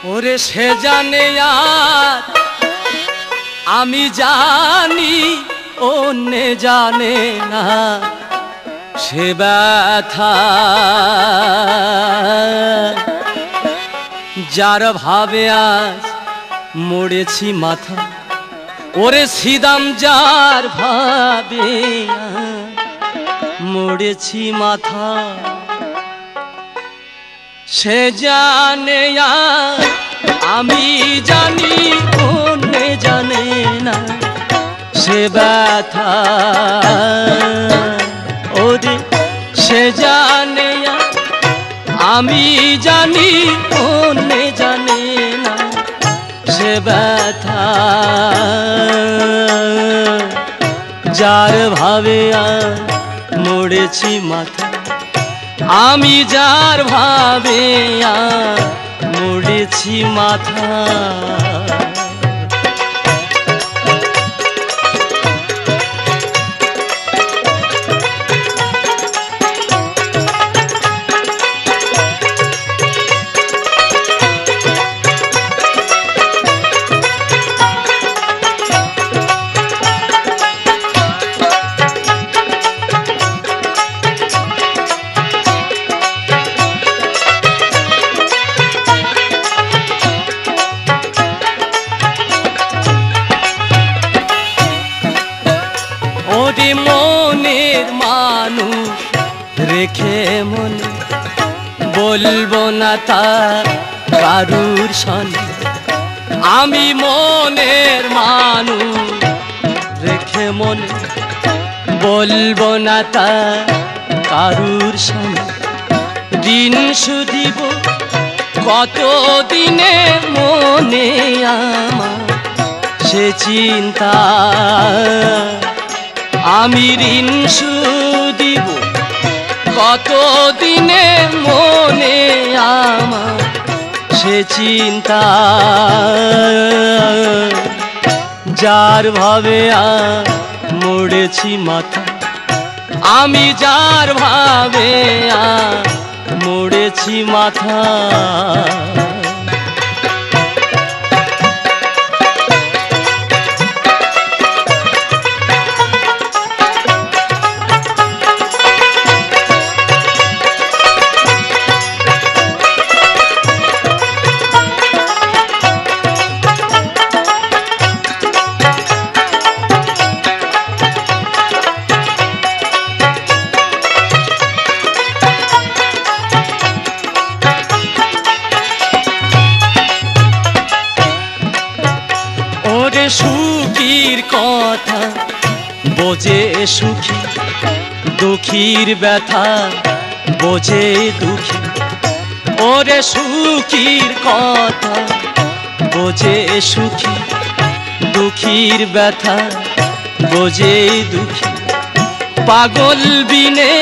ওরে সে জানে আর আমি জানি অন্যে জানে না সে ব্যথা যার ভাবে আজ মরেছি মাথা ওরে সিদাম যার ভাবে মরেছি মাথা সে জানে আর আমি জানি অন্যে জানে না সে ব্যথা ওরে সে জানে আর আমি জানি অন্যে জানে না সে ব্যথা যার ভাবে আর মরেছি মাথা আমি যার ভাবে আর মরেছি মাথা মনের মানুষ রেখে মনে বলবো না তার কারুর সনে আমি মনের মানুষ রেখে মনে বলবো না তার কারুর সনে দিন শুধিব কত দিনে মনে আমার সে চিন্তা আমি ঋণ শুধিব কত দিনে মনে আমার সে চিন্তা যার ভাবে আর মরেছি মাথা আমি যার ভাবে আর মরেছি মাথা সুখীর কথা বোঝে সুখী দুঃখীর ব্যথা বোঝে দুঃখী ওরে সুখীর কথা বোঝে সুখী দুঃখীর ব্যথা বোঝে দুঃখী পাগল বিনে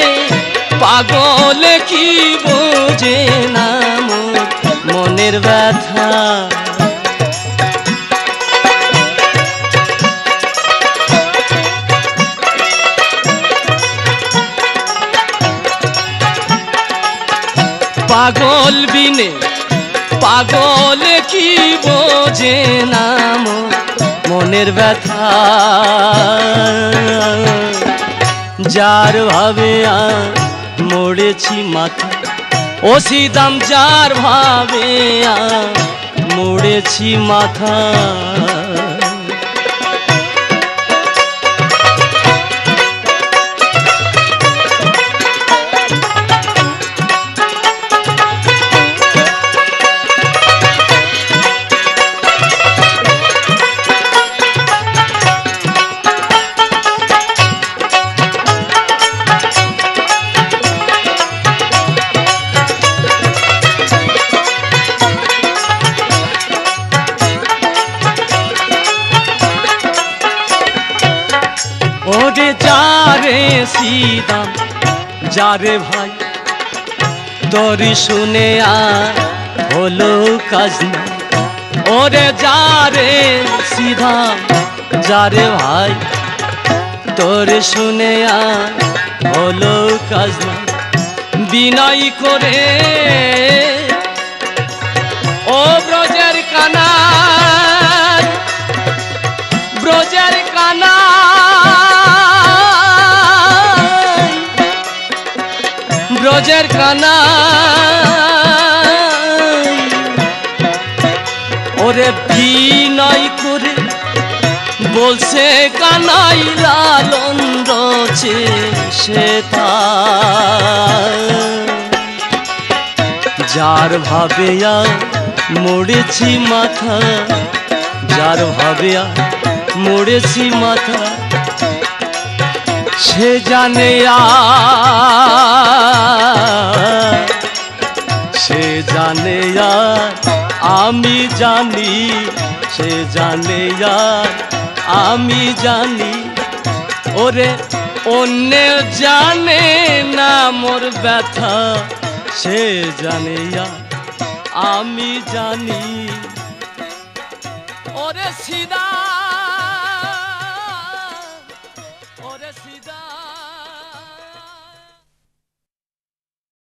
পাগল কি বোঝে না মনের ব্যথা পাগল বিনে পাগল কি বোঝে না মনের ব্যথা যার ভাবে আর মরেছি মাথা ও সিদাম যার ভাবে আর মরেছি মাথা ওরে যারে সিদাম যারে ভাই তোর শুনে আর হলো কাজ না ওরে যারে সিদাম যারে ভাই তোর শুনে আর হলো কাজ না বিনয় করে ও ব্রজে ব্রজের কানাই ওরে বিনয় করে বলছে কানাই লালন রচে সে যার ভাবে মরেছি মাথা যার ভাবে মরেছি মাথা সে জানে সে জানে আমি জানি সে জানে আমি জানি ওরে অন্য জানে না মোর ব্যথা সে জানে আমি জানি ওরে সিদা